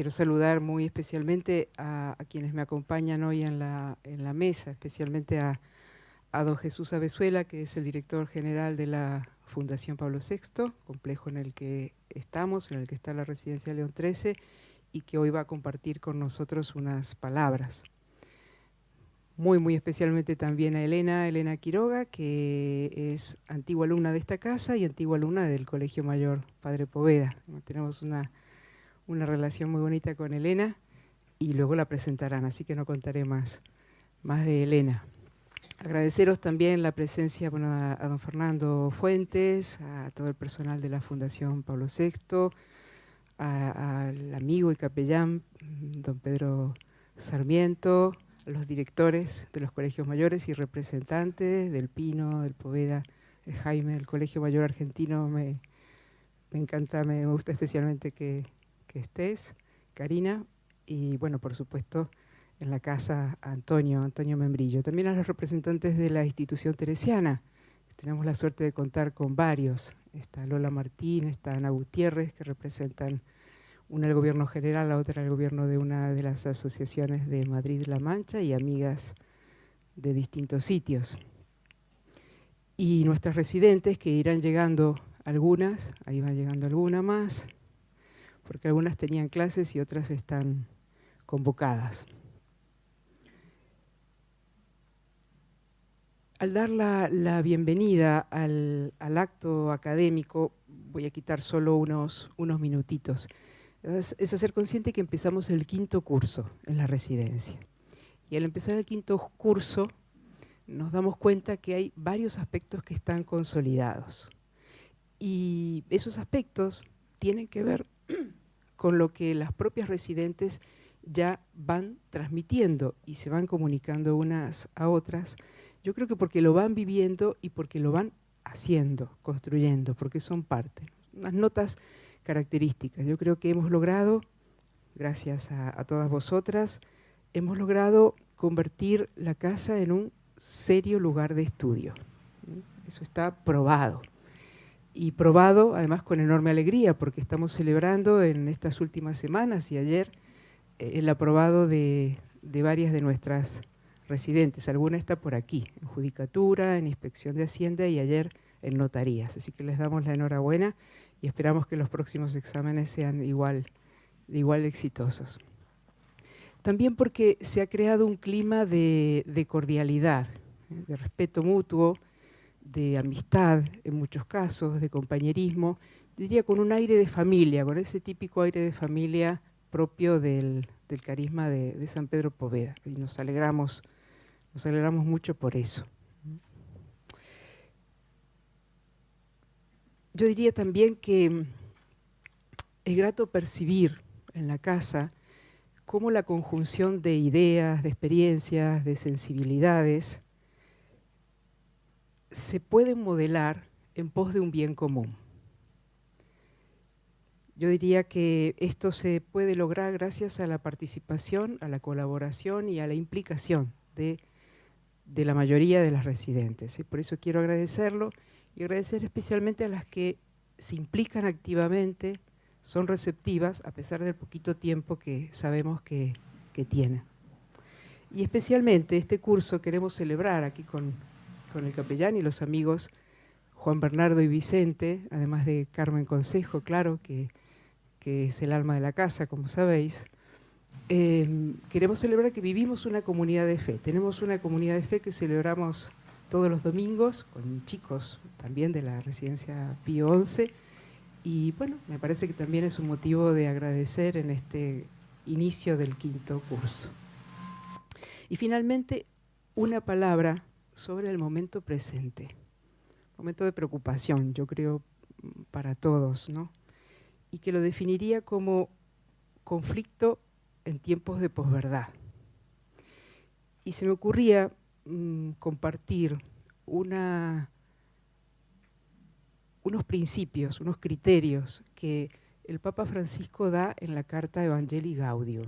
quiero saludar muy especialmente a quienes me acompañan hoy en la mesa, especialmente a don Jesús Abezuela, que es el director general de la Fundación Pablo VI, complejo en el que estamos, en el que está la Residencia León XIII, y que hoy va a compartir con nosotros unas palabras. Muy especialmente también a Elena Quiroga, que es antigua alumna de esta casa y antigua alumna del Colegio Mayor Padre Poveda. Tenemos una relación muy bonita con Elena y luego la presentarán, así que no contaré más de Elena. Agradeceros también la presencia a don Fernando Fuentes, a todo el personal de la Fundación Pablo VI, al amigo y capellán don Pedro Sarmiento, a los directores de los colegios mayores y representantes del Pino, del Poveda, el Jaime, del Colegio Mayor Argentino. Me encanta, me gusta especialmente que estés, Karina, y bueno, por supuesto, en la casa Antonio Membrillo. También a los representantes de la institución teresiana. Tenemos la suerte de contar con varios. Está Lola Martín, está Ana Gutiérrez, que representan una el gobierno general, la otra el gobierno de una de las asociaciones de Madrid-La Mancha y amigas de distintos sitios. Y nuestras residentes, que irán llegando algunas, ahí van llegando alguna más, porque algunas tenían clases y otras están convocadas. Al dar la bienvenida al acto académico, voy a quitar solo unos minutitos. Es hacer consciente que empezamos el 5º curso en la residencia. Y al empezar el 5º curso, nos damos cuenta que hay varios aspectos que están consolidados. Y esos aspectos tienen que ver con lo que las propias residentes ya van transmitiendo y se van comunicando unas a otras. Yo creo que porque lo van viviendo y porque lo van haciendo, construyendo, porque son parte. Unas notas características. Yo creo que hemos logrado, gracias a todas vosotras, hemos logrado convertir la casa en un serio lugar de estudio. Eso está probado. Y probado además con enorme alegría, porque estamos celebrando en estas últimas semanas y ayer el aprobado de varias de nuestras residentes. Alguna está por aquí, en Judicatura, en Inspección de Hacienda y ayer en Notarías. Así que les damos la enhorabuena y esperamos que los próximos exámenes sean igual exitosos. También porque se ha creado un clima de cordialidad, de respeto mutuo, de amistad en muchos casos, de compañerismo, diría con un aire de familia, con ese típico aire de familia propio del carisma de San Pedro Poveda, y nos alegramos mucho por eso. Yo diría también que es grato percibir en la casa cómo la conjunción de ideas, de experiencias, de sensibilidades se pueden modelar en pos de un bien común. Yo diría que esto se puede lograr gracias a la participación, a la colaboración y a la implicación de la mayoría de las residentes. Y por eso quiero agradecerlo y agradecer especialmente a las que se implican activamente, son receptivas a pesar del poquito tiempo que sabemos que tienen. Y especialmente este curso queremos celebrar aquí con el capellán y los amigos Juan Bernardo y Vicente, además de Carmen Consejo, claro, que es el alma de la casa, como sabéis. Queremos celebrar que vivimos una comunidad de fe. Tenemos una comunidad de fe que celebramos todos los domingos, con chicos también de la Residencia Pío XI, y bueno, me parece que también es un motivo de agradecer en este inicio del 5º curso. Y finalmente, una palabra sobre el momento presente, momento de preocupación, yo creo, para todos, ¿no? Y que lo definiría como conflicto en tiempos de posverdad. Y se me ocurría compartir unos principios, unos criterios que el Papa Francisco da en la carta Evangelii Gaudium.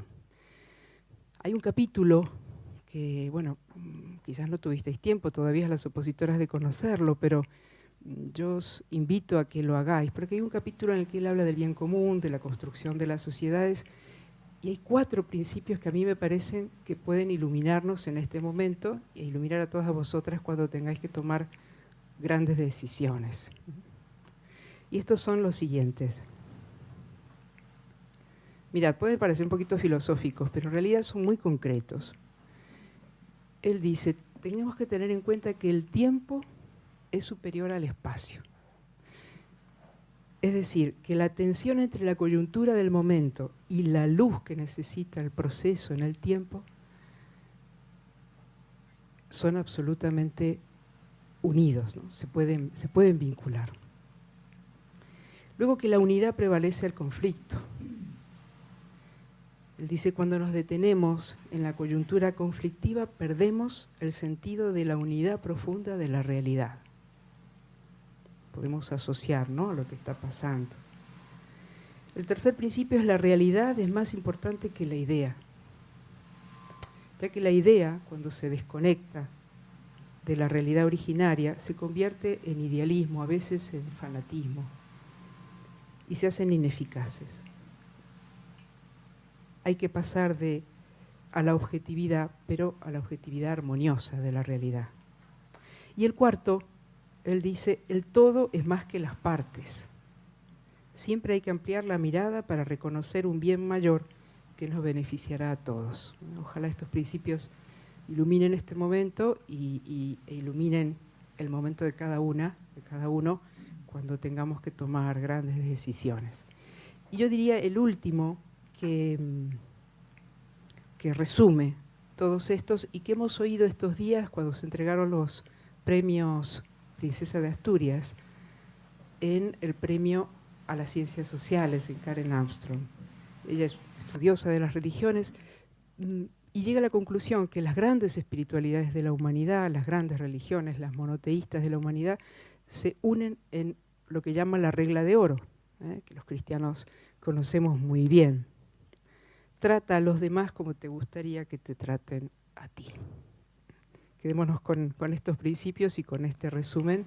Hay un capítulo que, bueno, quizás no tuvisteis tiempo todavía las opositoras de conocerlo, pero yo os invito a que lo hagáis, porque hay un capítulo en el que él habla del bien común, de la construcción de las sociedades, Y hay 4 principios que a mí me parecen que pueden iluminarnos en este momento e iluminar a todas vosotras cuando tengáis que tomar grandes decisiones. Y estos son los siguientes. Mirad, pueden parecer un poquito filosóficos, pero en realidad son muy concretos. Él dice, tenemos que tener en cuenta que el tiempo es superior al espacio. Es decir, que la tensión entre la coyuntura del momento y la luz que necesita el proceso en el tiempo son absolutamente unidos, ¿no? Se pueden vincular. Luego que la unidad prevalece al conflicto. Él dice, cuando nos detenemos en la coyuntura conflictiva, perdemos el sentido de la unidad profunda de la realidad. Podemos asociar, ¿no?, a lo que está pasando. El tercer principio es la realidad es más importante que la idea, ya que la idea, cuando se desconecta de la realidad originaria, se convierte en idealismo, a veces en fanatismo, y se hacen ineficaces. Hay que pasar a la objetividad, pero a la objetividad armoniosa de la realidad. Y el cuarto, él dice, el todo es más que las partes. Siempre hay que ampliar la mirada para reconocer un bien mayor que nos beneficiará a todos. Ojalá estos principios iluminen este momento e iluminen el momento de cada uno, cuando tengamos que tomar grandes decisiones. Y yo diría el último que resume todos estos y que hemos oído estos días cuando se entregaron los premios Princesa de Asturias en el premio a las ciencias sociales en Karen Armstrong. Ella es estudiosa de las religiones y llega a la conclusión que las grandes espiritualidades de la humanidad, las grandes religiones, las monoteístas de la humanidad, se unen en lo que llama la regla de oro, que los cristianos conocemos muy bien. Trata a los demás como te gustaría que te traten a ti. Quedémonos con estos principios y con este resumen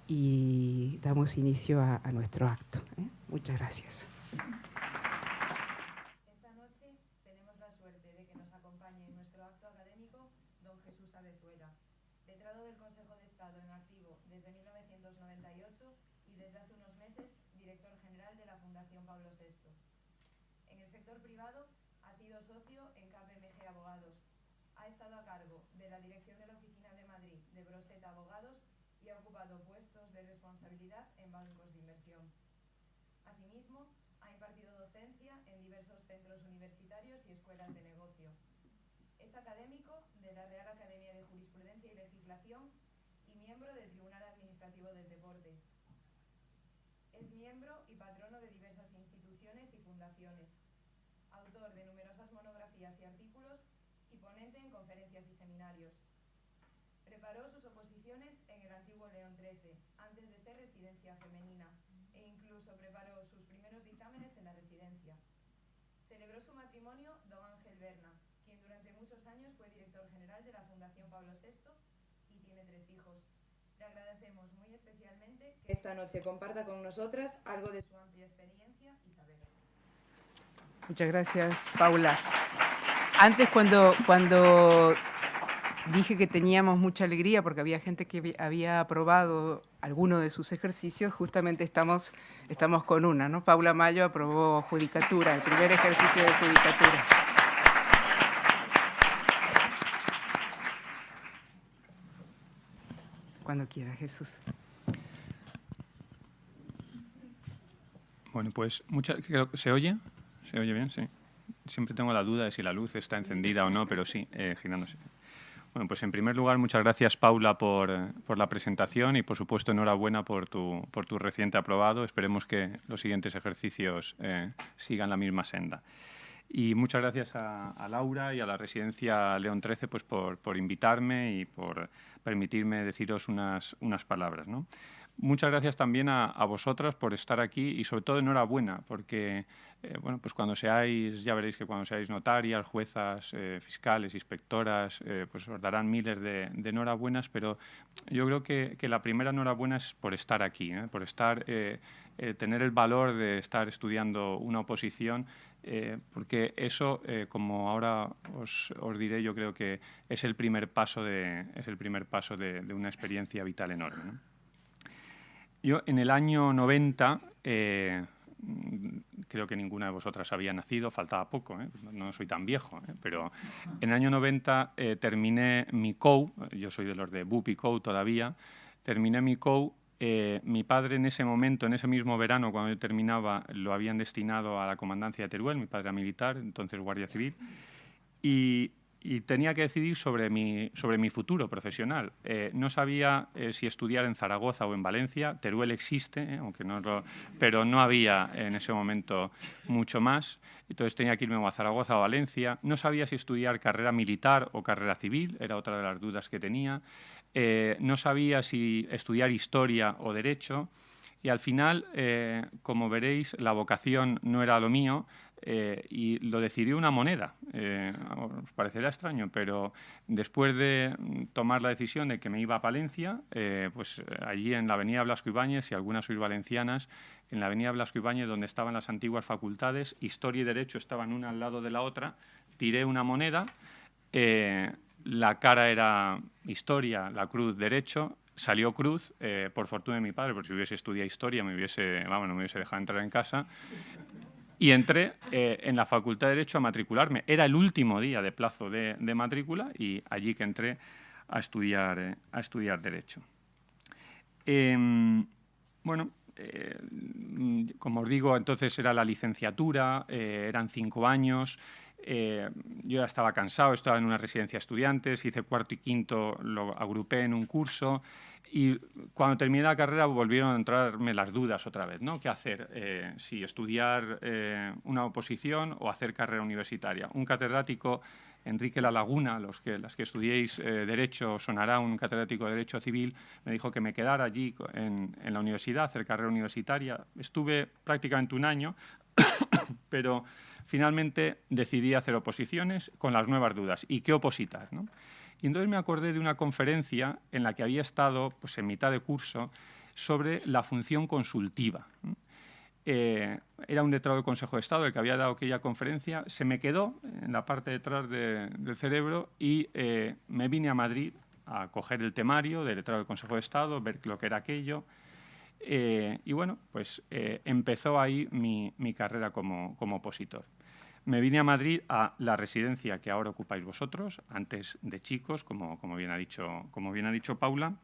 y damos inicio a nuestro acto. Muchas gracias. Esta noche tenemos la suerte de que nos acompañe en nuestro acto académico don Jesús Abezuela, letrado del Consejo de Estado en activo desde 1998 y desde hace unos meses director general de la Fundación Pablo VI. En el sector privado ha sido socio en KPMG Abogados. Ha estado a cargo de la dirección de la Oficina de Madrid de Broset Abogados y ha ocupado puestos de responsabilidad en bancos de inversión. Asimismo, ha impartido docencia en diversos centros universitarios y escuelas de negocio. Es académico de la Real Academia de Jurisprudencia y Legislación y miembro del Tribunal Administrativo del Deporte. Es miembro y patrono de diversas instituciones y fundaciones. Autor de numerosas monografías y artículos y ponente en conferencias y seminarios. Preparó sus oposiciones en el antiguo León XIII, antes de ser residencia femenina, e incluso preparó sus primeros dictámenes en la residencia. Celebró su matrimonio don Ángel Berna, quien durante muchos años fue director general de la Fundación Pablo VI y tiene 3 hijos. Le agradecemos muy especialmente que esta noche comparta con nosotras algo de su amplia experiencia y saber. Muchas gracias, Paula. Antes, cuando dije que teníamos mucha alegría porque había gente que había aprobado alguno de sus ejercicios, justamente estamos con una, ¿no? Paula Mayo aprobó judicatura, el primer ejercicio de judicatura. Cuando quiera, Jesús. Bueno, pues creo que ¿se oye? ¿Se oye bien? Sí. Siempre tengo la duda de si la luz está encendida o no, pero sí, girándose. Bueno, pues en primer lugar, muchas gracias, Paula, por la presentación y, por supuesto, enhorabuena por tu reciente aprobado. Esperemos que los siguientes ejercicios sigan la misma senda. Y muchas gracias a Laura y a la Residencia León XIII pues, por invitarme y por permitirme deciros unas palabras, ¿no? Muchas gracias también a vosotras por estar aquí y, sobre todo, enhorabuena, porque bueno, pues cuando seáis, ya veréis que cuando seáis notarias, juezas, fiscales, inspectoras, pues os darán miles de enhorabuenas, pero yo creo que la primera enhorabuena es por estar aquí, por estar, tener el valor de estar estudiando una oposición, porque eso, como ahora os diré, yo creo que es el primer paso de una experiencia vital enorme, ¿no? Yo en el año 90, creo que ninguna de vosotras había nacido, faltaba poco, no soy tan viejo, pero en el año 90 terminé mi COU, yo soy de los de BUP y COU todavía, terminé mi COU. Mi padre en ese momento, en ese mismo verano, cuando yo terminaba, lo habían destinado a la comandancia de Teruel, mi padre era militar, entonces guardia civil, y tenía que decidir sobre mi futuro profesional. No sabía si estudiar en Zaragoza o en Valencia. Teruel existe, aunque pero no había en ese momento mucho más. Entonces tenía que irme a Zaragoza o a Valencia. No sabía si estudiar carrera militar o carrera civil, era otra de las dudas que tenía. No sabía si estudiar historia o derecho. Y al final, como veréis, la vocación no era lo mío. Y lo decidió una moneda. Os parecerá extraño, pero después de tomar la decisión de que me iba a Palencia, pues allí en la avenida Blasco Ibáñez, si algunas sois valencianas, en la avenida Blasco Ibáñez, donde estaban las antiguas facultades, Historia y Derecho estaban una al lado de la otra, tiré una moneda, la cara era Historia, la cruz Derecho, salió cruz, por fortuna de mi padre, porque si hubiese estudiado Historia no me hubiese dejado entrar en casa. Y entré en la Facultad de Derecho a matricularme. Era el último día de plazo de matrícula y allí que entré a estudiar Derecho. Bueno, como os digo, entonces era la licenciatura, eran 5 años. Yo ya estaba cansado, estaba en una residencia de estudiantes, hice cuarto y quinto, lo agrupé en un curso. Y cuando terminé la carrera volvieron a entrarme las dudas otra vez, ¿no? ¿Qué hacer? Si estudiar una oposición o hacer carrera universitaria. Un catedrático, Enrique La Laguna, las que estudiéis Derecho, sonará, un catedrático de Derecho Civil, me dijo que me quedara allí en la universidad, hacer carrera universitaria. Estuve prácticamente un año, pero finalmente decidí hacer oposiciones con las nuevas dudas. ¿Y qué opositar, no? Y entonces me acordé de una conferencia en la que había estado pues, en mitad de curso sobre la función consultiva. Era un letrado del Consejo de Estado el que había dado aquella conferencia, se me quedó en la parte de atrás del cerebro y me vine a Madrid a coger el temario del letrado del Consejo de Estado, ver lo que era aquello. Y bueno, pues empezó ahí mi carrera como opositor. Me vine a Madrid a la residencia que ahora ocupáis vosotros, antes de chicos, como bien ha dicho Paula,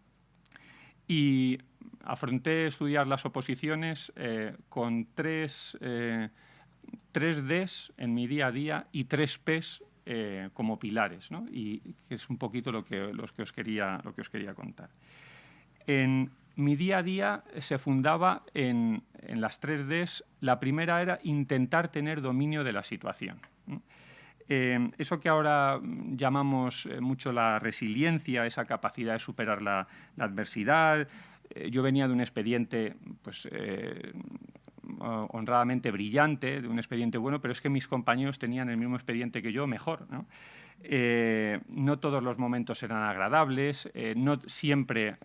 y afronté estudiar las oposiciones con tres Ds en mi día a día y 3 Ps como pilares, ¿no? Y que es un poquito lo que os quería contar. En mi día a día se fundaba en las 3 Ds. La primera era intentar tener dominio de la situación. Eso que ahora llamamos mucho la resiliencia, esa capacidad de superar la adversidad. Yo venía de un expediente pues, honradamente brillante, de un expediente bueno, pero es que mis compañeros tenían el mismo expediente que yo, mejor, ¿no? No todos los momentos eran agradables, no siempre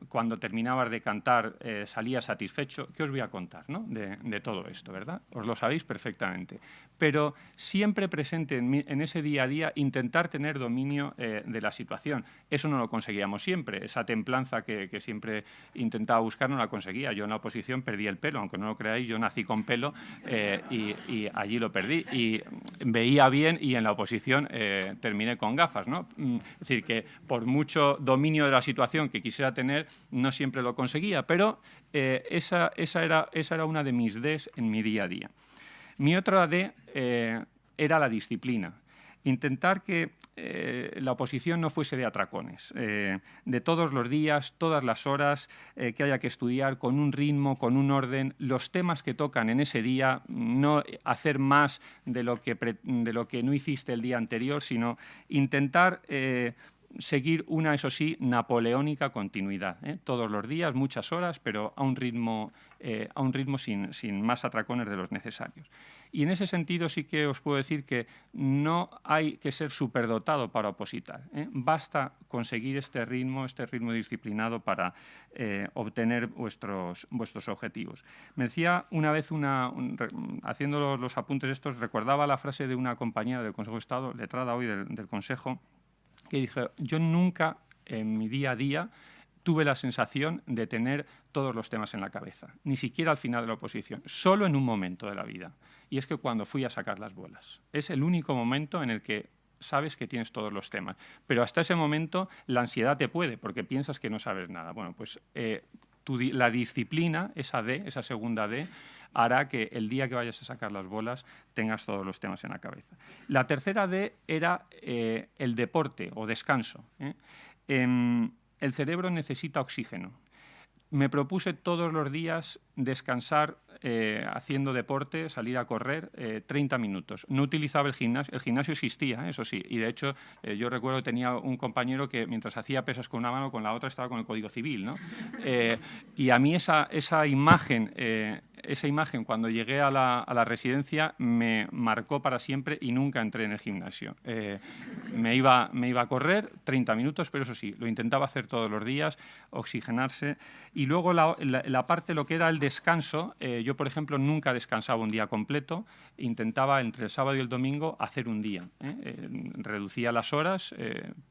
cuando terminabas de cantar salías satisfecho. ¿Qué os voy a contar, ¿no? de todo esto, ¿verdad? Os lo sabéis perfectamente. Pero siempre presente en ese día a día intentar tener dominio de la situación. Eso no lo conseguíamos siempre. Esa templanza que siempre intentaba buscar no la conseguía. Yo en la oposición perdí el pelo, aunque no lo creáis, yo nací con pelo y allí lo perdí. Y veía bien y en la oposición terminé con gafas, ¿no? Es decir, que por mucho dominio de la situación que quisiera tener, no siempre lo conseguía, pero esa era una de mis Ds en mi día a día. Mi otra D era la disciplina. Intentar que la oposición no fuese de atracones, de todos los días, todas las horas, que haya que estudiar con un ritmo, con un orden, los temas que tocan en ese día, no hacer más de lo que no hiciste el día anterior, sino intentar seguir una, eso sí, napoleónica continuidad, todos los días, muchas horas, pero a un ritmo sin más atracones de los necesarios. Y en ese sentido sí que os puedo decir que no hay que ser superdotado para opositar, ¿eh? Basta conseguir este ritmo disciplinado para obtener vuestros objetivos. Me decía una vez, haciendo los apuntes estos, recordaba la frase de una compañera del Consejo de Estado, letrada hoy del Consejo, que dije: yo nunca en mi día a día tuve la sensación de tener todos los temas en la cabeza, ni siquiera al final de la oposición, solo en un momento de la vida, y es que cuando fui a sacar las bolas. Es el único momento en el que sabes que tienes todos los temas, pero hasta ese momento la ansiedad te puede, porque piensas que no sabes nada. Bueno, pues la disciplina, esa segunda D, hará que el día que vayas a sacar las bolas tengas todos los temas en la cabeza. La tercera D era el deporte o descanso, ¿eh? El cerebro necesita oxígeno. Me propuse todos los días descansar haciendo deporte, salir a correr 30 minutos. No utilizaba el gimnasio existía, eso sí, y de hecho yo recuerdo que tenía un compañero que mientras hacía pesas con una mano, con la otra estaba con el Código Civil, ¿no? Y a mí esa imagen cuando llegué a la residencia me marcó para siempre y nunca entré en el gimnasio. Me iba a correr 30 minutos, pero eso sí, lo intentaba hacer todos los días, oxigenarse. Y luego la parte, lo que era el descanso, yo por ejemplo nunca descansaba un día completo, intentaba entre el sábado y el domingo hacer un día. Reducía las horas,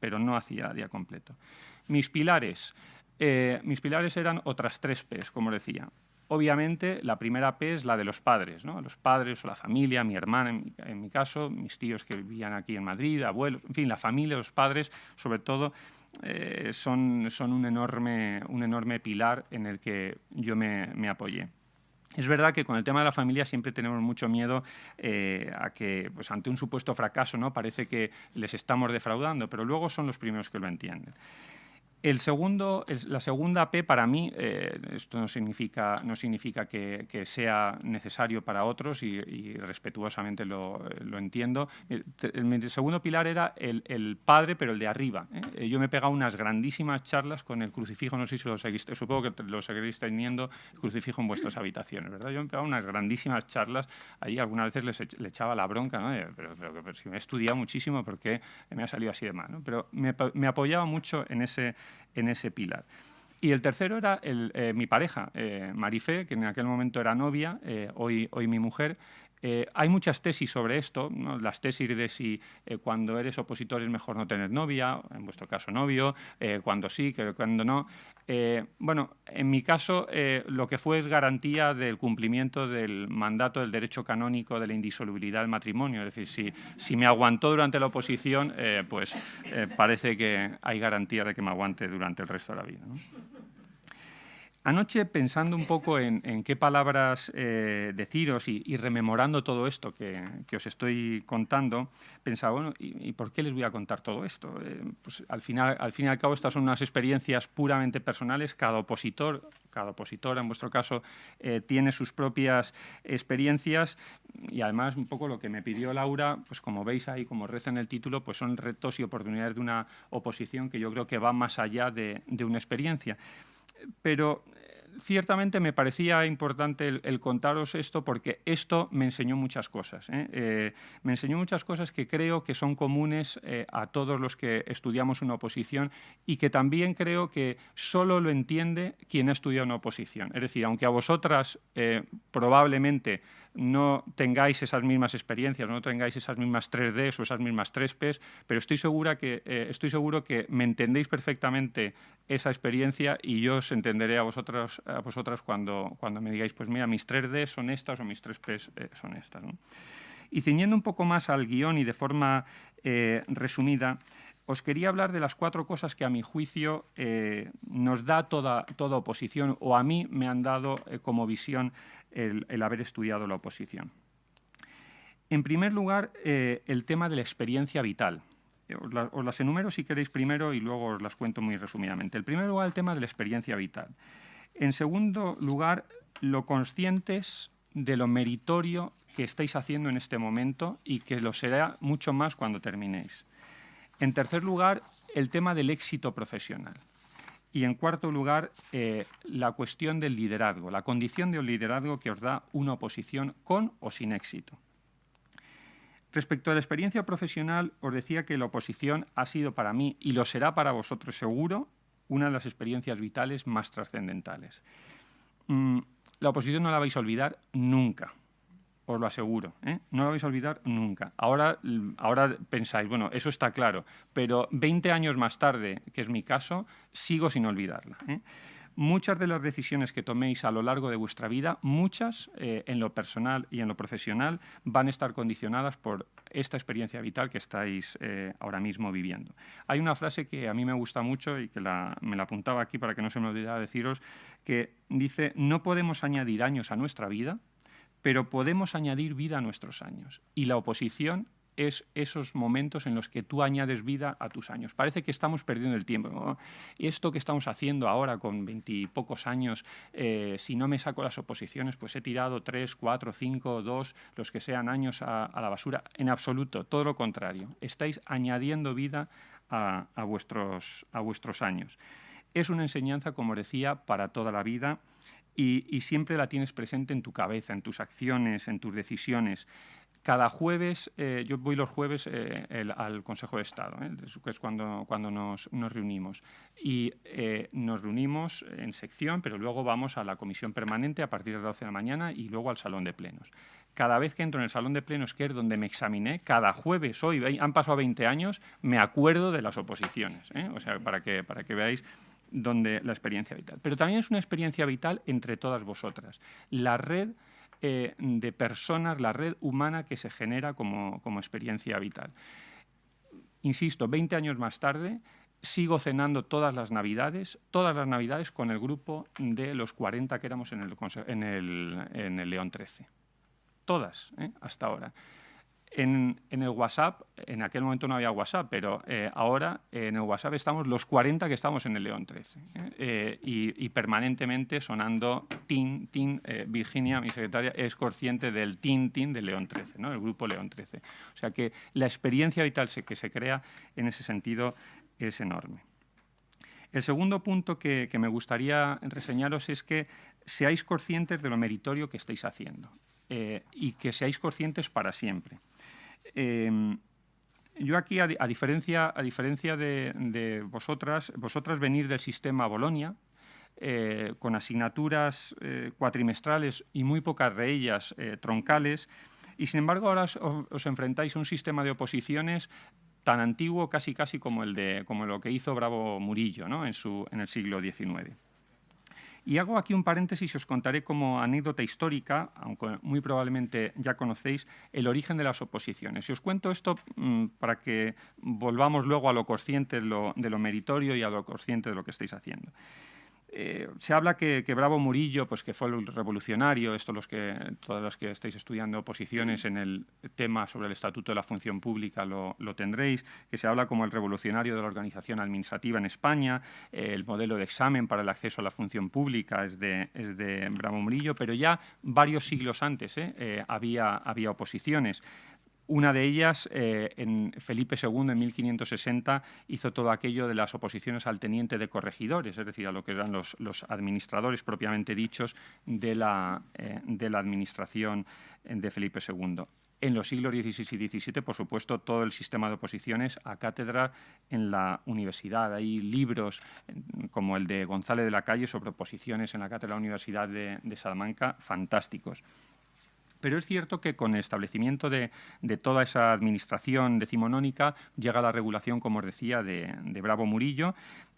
pero no hacía día completo. Mis pilares eran otras 3 P's, como decía. Obviamente, la primera P es la de los padres, ¿no? Los padres o la familia, mi hermana en mi caso, mis tíos que vivían aquí en Madrid, abuelos, en fin, la familia, los padres, sobre todo, son un enorme pilar en el que yo me apoyé. Es verdad que con el tema de la familia siempre tenemos mucho miedo a que, pues, ante un supuesto fracaso, ¿no? Parece que les estamos defraudando, pero luego son los primeros que lo entienden. La segunda P para mí, esto no significa que sea necesario para otros y respetuosamente lo entiendo. Mi segundo pilar era el padre, pero el de arriba, ¿eh? Yo me he pegado unas grandísimas charlas con el crucifijo, no sé si lo seguís, supongo que lo seguiréis teniendo, el crucifijo en vuestras habitaciones, ¿verdad? Yo me he pegado unas grandísimas charlas, ahí algunas veces le echaba la bronca, ¿no? Pero si me he estudiado muchísimo, ¿por qué me ha salido así de mal, ¿no? Pero me apoyaba mucho en ese pilar. Y el tercero era mi pareja, Marifé, que en aquel momento era novia, hoy mi mujer. Hay muchas tesis sobre esto, ¿no? Las tesis de si cuando eres opositor es mejor no tener novia, en vuestro caso novio, cuando sí, cuando no. Bueno, en mi caso lo que fue es garantía del cumplimiento del mandato del derecho canónico de la indisolubilidad del matrimonio. Es decir, si me aguantó durante la oposición, pues parece que hay garantía de que me aguante durante el resto de la vida, ¿no? Anoche, pensando un poco en qué palabras deciros y rememorando todo esto que os estoy contando, pensaba, bueno, ¿y por qué les voy a contar todo esto? Pues al fin y al cabo, estas son unas experiencias puramente personales. Cada opositora, en vuestro caso, tiene sus propias experiencias y además un poco lo que me pidió Laura, pues como veis ahí, como reza en el título, pues son retos y oportunidades de una oposición que yo creo que va más allá de una experiencia. Pero ciertamente me parecía importante el contaros esto porque esto me enseñó muchas cosas. Me enseñó muchas cosas que creo que son comunes a todos los que estudiamos una oposición y que también creo que solo lo entiende quien ha estudiado una oposición. Es decir, aunque a vosotras probablemente no tengáis esas mismas experiencias, no tengáis esas mismas 3Ds o esas mismas 3Ps, pero estoy seguro que me entendéis perfectamente esa experiencia y yo os entenderé a vosotras cuando me digáis, pues mira, mis 3Ds son estas o mis 3Ps son estas, ¿no? Y ciñendo un poco más al guión y de forma resumida, os quería hablar de las 4 cosas que a mi juicio nos da toda oposición o a mí me han dado como visión el haber estudiado la oposición. En primer lugar, el tema de la experiencia vital. Os las enumero si queréis primero y luego os las cuento muy resumidamente. En primer lugar, el tema de la experiencia vital. En segundo lugar, lo conscientes de lo meritorio que estáis haciendo en este momento y que lo será mucho más cuando terminéis. En tercer lugar, el tema del éxito profesional. Y en cuarto lugar, la cuestión del liderazgo, la condición de liderazgo que os da una oposición con o sin éxito. Respecto a la experiencia profesional, os decía que la oposición ha sido para mí, y lo será para vosotros seguro, una de las experiencias vitales más trascendentales. La oposición no la vais a olvidar nunca, os lo aseguro, ¿eh? No la vais a olvidar nunca. Ahora pensáis, bueno, eso está claro, pero 20 años más tarde, que es mi caso, sigo sin olvidarla, ¿eh? Muchas de las decisiones que toméis a lo largo de vuestra vida, muchas en lo personal y en lo profesional, van a estar condicionadas por esta experiencia vital que estáis ahora mismo viviendo. Hay una frase que a mí me gusta mucho y que me la apuntaba aquí para que no se me olvidara deciros, que dice: no podemos añadir años a nuestra vida, pero podemos añadir vida a nuestros años. Y la oposición es esos momentos en los que tú añades vida a tus años. Parece que estamos perdiendo el tiempo, ¿no? Esto que estamos haciendo ahora con 20 y pocos años, si no me saco las oposiciones, pues he tirado 3, 4, 5, 2, los que sean años a la basura. En absoluto, todo lo contrario. Estáis añadiendo vida a vuestros años. Es una enseñanza, como decía, para toda la vida y siempre la tienes presente en tu cabeza, en tus acciones, en tus decisiones. Cada jueves, yo voy los jueves al Consejo de Estado, que es cuando nos reunimos. Y nos reunimos en sección, pero luego vamos a la comisión permanente a partir de las 12 de la mañana y luego al salón de plenos. Cada vez que entro en el salón de plenos, que es donde me examiné, cada jueves, hoy han pasado 20 años, me acuerdo de las oposiciones, ¿eh? O sea, para que veáis donde la experiencia vital. Pero también es una experiencia vital entre todas vosotras. La red de personas, la red humana que se genera como experiencia vital. Insisto, 20 años más tarde, sigo cenando todas las navidades con el grupo de los 40 que éramos en el León XIII. Todas, hasta ahora. En el WhatsApp, en aquel momento no había WhatsApp, pero ahora en el WhatsApp estamos los 40 que estamos en el León XIII. Y permanentemente sonando tin, tin. Virginia, mi secretaria, es consciente del tin, tin del León XIII, ¿no? El grupo León XIII. O sea que la experiencia vital que se crea en ese sentido es enorme. El segundo punto que me gustaría reseñaros es que seáis conscientes de lo meritorio que estáis haciendo y que seáis conscientes para siempre. Yo aquí, a diferencia de vosotras venís del sistema Bolonia, con asignaturas cuatrimestrales y muy pocas de ellas troncales, y sin embargo ahora os enfrentáis a un sistema de oposiciones tan antiguo casi como lo que hizo Bravo Murillo, ¿no? en el siglo XIX. Y hago aquí un paréntesis y os contaré como anécdota histórica, aunque muy probablemente ya conocéis, el origen de las oposiciones. Y os cuento esto para que volvamos luego a lo consciente de lo meritorio y a lo consciente de lo que estáis haciendo. Se habla que Bravo Murillo, pues que fue el revolucionario, todos los que estáis estudiando oposiciones en el tema sobre el Estatuto de la Función Pública lo tendréis, que se habla como el revolucionario de la organización administrativa en España, el modelo de examen para el acceso a la función pública es de Bravo Murillo, pero ya varios siglos antes había oposiciones. Una de ellas, en Felipe II, en 1560, hizo todo aquello de las oposiciones al teniente de corregidores, es decir, a lo que eran los administradores propiamente dichos de la administración de Felipe II. En los siglos XVI y XVII, por supuesto, todo el sistema de oposiciones a cátedra en la universidad. Hay libros como el de González de la Calle sobre oposiciones en la cátedra de la Universidad de Salamanca, fantásticos. Pero es cierto que con el establecimiento de toda esa administración decimonónica llega la regulación, como os decía, de Bravo Murillo,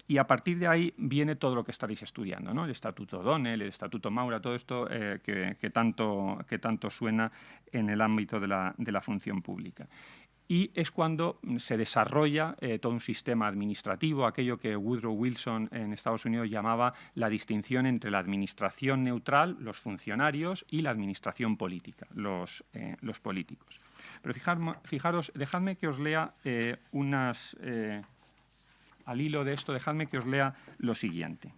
y a partir de ahí viene todo lo que estaréis estudiando, ¿no? El Estatuto O'Donnell, el Estatuto Maura, todo esto que tanto suena en el ámbito de la función pública. Y es cuando se desarrolla todo un sistema administrativo, aquello que Woodrow Wilson en Estados Unidos llamaba la distinción entre la administración neutral, los funcionarios, y la administración política, los políticos. Pero fijaros, dejadme que os lea al hilo de esto, dejadme que os lea lo siguiente.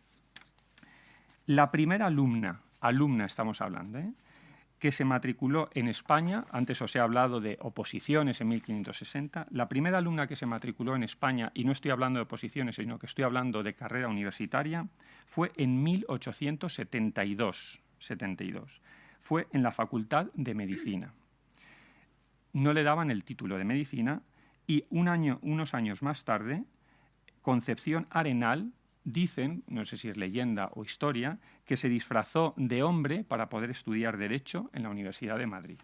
La primera alumna estamos hablando, que se matriculó en España, antes os he hablado de oposiciones en 1560, la primera alumna que se matriculó en España, y no estoy hablando de oposiciones, sino que estoy hablando de carrera universitaria, fue en 1872. Fue en la Facultad de Medicina. no le daban el título de medicina y unos años más tarde, Concepción Arenal, dicen, no sé si es leyenda o historia, que se disfrazó de hombre para poder estudiar Derecho en la Universidad de Madrid.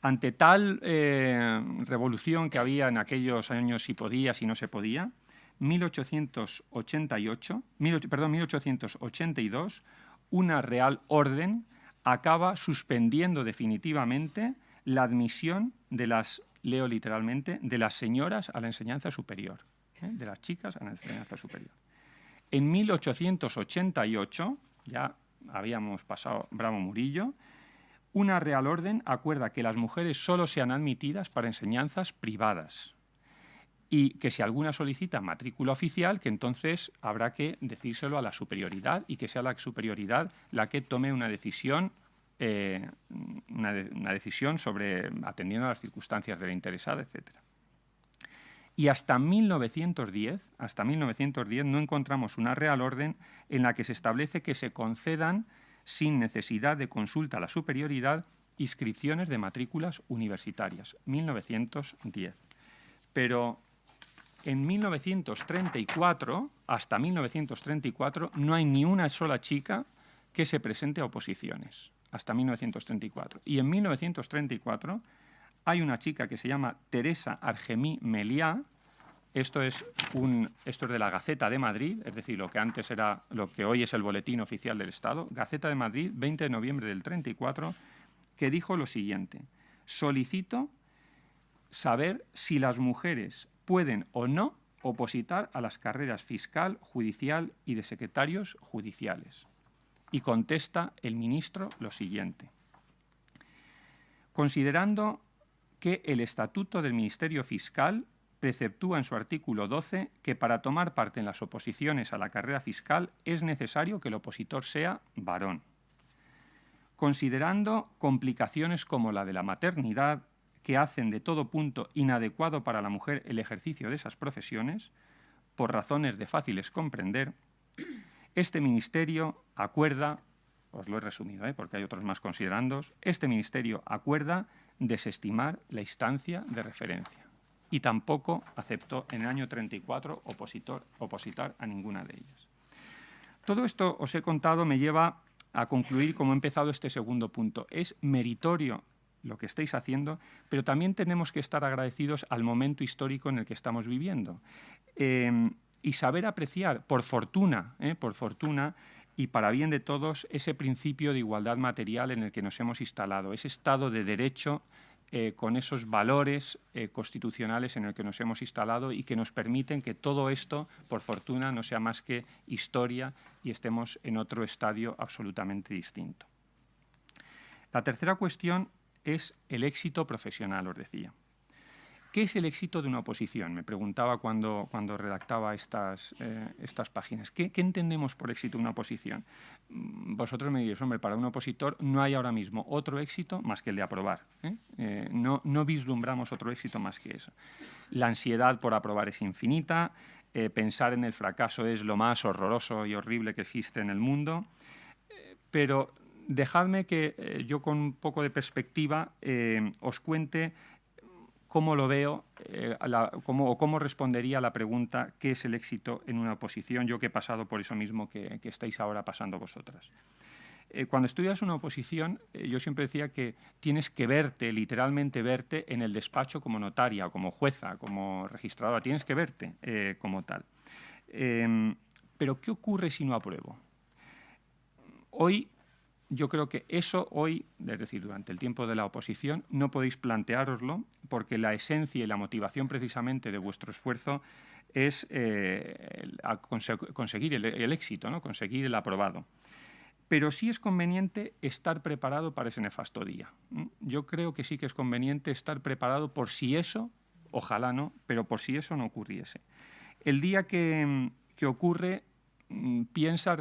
Ante tal revolución que había en aquellos años, si podía, si no se podía, 1882, una Real Orden acaba suspendiendo definitivamente la admisión de las, leo literalmente, de las señoras a la enseñanza superior, de las chicas a la enseñanza superior. En 1888, ya habíamos pasado Bravo Murillo, una Real Orden acuerda que las mujeres solo sean admitidas para enseñanzas privadas y que si alguna solicita matrícula oficial, que entonces habrá que decírselo a la superioridad y que sea la superioridad la que tome una decisión sobre atendiendo a las circunstancias de la interesada, etc. Y hasta 1910 no encontramos una Real Orden en la que se establece que se concedan, sin necesidad de consulta a la superioridad, inscripciones de matrículas universitarias. 1910. Pero en 1934, hasta 1934, no hay ni una sola chica que se presente a oposiciones. Hasta 1934. Y en 1934 hay una chica que se llama Teresa Argemí Meliá. Esto es de la Gaceta de Madrid, es decir, lo que hoy es el Boletín Oficial del Estado, Gaceta de Madrid, 20 de noviembre del 34, que dijo lo siguiente: solicito saber si las mujeres pueden o no opositar a las carreras fiscal, judicial y de secretarios judiciales. Y contesta el ministro lo siguiente: considerando que el Estatuto del Ministerio Fiscal preceptúa en su artículo 12 que para tomar parte en las oposiciones a la carrera fiscal es necesario que el opositor sea varón. Considerando complicaciones como la de la maternidad, que hacen de todo punto inadecuado para la mujer el ejercicio de esas profesiones, por razones de fáciles comprender, este Ministerio acuerda, os lo he resumido porque hay otros más considerandos, este Ministerio acuerda desestimar la instancia de referencia. Y tampoco aceptó en el año 34 opositar a ninguna de ellas. Todo esto os he contado me lleva a concluir cómo he empezado este segundo punto. Es meritorio lo que estáis haciendo, pero también tenemos que estar agradecidos al momento histórico en el que estamos viviendo y saber apreciar, por fortuna y para bien de todos, ese principio de igualdad material en el que nos hemos instalado, ese Estado de Derecho con esos valores constitucionales en el que nos hemos instalado y que nos permiten que todo esto, por fortuna, no sea más que historia y estemos en otro estadio absolutamente distinto. La tercera cuestión es el éxito profesional, os decía. ¿Qué es el éxito de una oposición? Me preguntaba cuando redactaba estas páginas. ¿Qué entendemos por éxito de una oposición? Vosotros me diréis, hombre, para un opositor no hay ahora mismo otro éxito más que el de aprobar. No vislumbramos otro éxito más que eso. La ansiedad por aprobar es infinita, pensar en el fracaso es lo más horroroso y horrible que existe en el mundo, pero dejadme que yo con un poco de perspectiva os cuente cómo lo veo cómo respondería a la pregunta ¿qué es el éxito en una oposición? Yo que he pasado por eso mismo que estáis ahora pasando vosotras. Cuando estudias una oposición, yo siempre decía que tienes que verte, literalmente verte, en el despacho como notaria, como jueza, como registradora. Tienes que verte como tal. Pero ¿qué ocurre si no apruebo? Hoy, yo creo que eso hoy, es decir, durante el tiempo de la oposición, no podéis planteároslo porque la esencia y la motivación precisamente de vuestro esfuerzo es conseguir el éxito, ¿no? Conseguir el aprobado. Pero sí es conveniente estar preparado para ese nefasto día. Yo creo que sí que es conveniente estar preparado por si eso, ojalá no, pero por si eso no ocurriese. El día que ocurre, piensas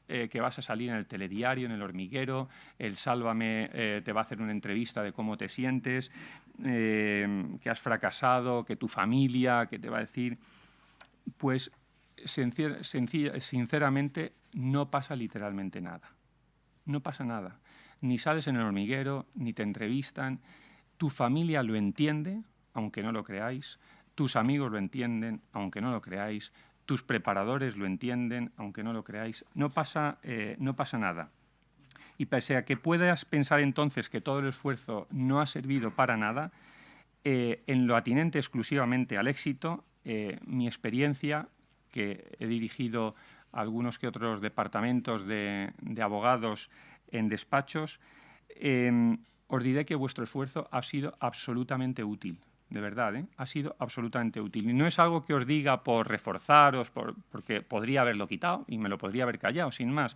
que vas a salir en el telediario, en el hormiguero, el Sálvame te va a hacer una entrevista de cómo te sientes, que has fracasado, que tu familia, que te va a decir, pues sinceramente no pasa literalmente nada. No pasa nada. ni sales en el hormiguero, ni te entrevistan. Tu familia lo entiende, aunque no lo creáis. Tus amigos lo entienden, aunque no lo creáis. Tus preparadores lo entienden, aunque no lo creáis. No pasa nada. Y pese a que puedas pensar entonces que todo el esfuerzo no ha servido para nada, en lo atinente exclusivamente al éxito, mi experiencia, que he dirigido algunos que otros departamentos de abogados en despachos, os diré que vuestro esfuerzo ha sido absolutamente útil. De verdad, ha sido absolutamente útil. Y no es algo que os diga por reforzaros, porque podría haberlo quitado y me lo podría haber callado, sin más.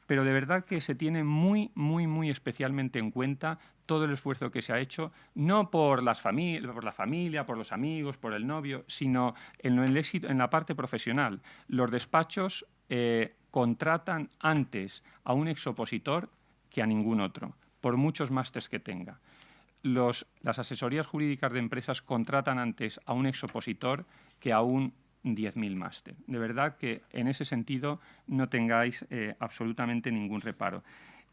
Pero de verdad que se tiene muy, muy, muy especialmente en cuenta todo el esfuerzo que se ha hecho, no por la familia, por los amigos, por el novio, sino en el éxito, en la parte profesional. Los despachos contratan antes a un exopositor que a ningún otro, por muchos másters que tenga. Las asesorías jurídicas de empresas contratan antes a un exopositor que a un 10.000 máster. De verdad que en ese sentido no tengáis absolutamente ningún reparo.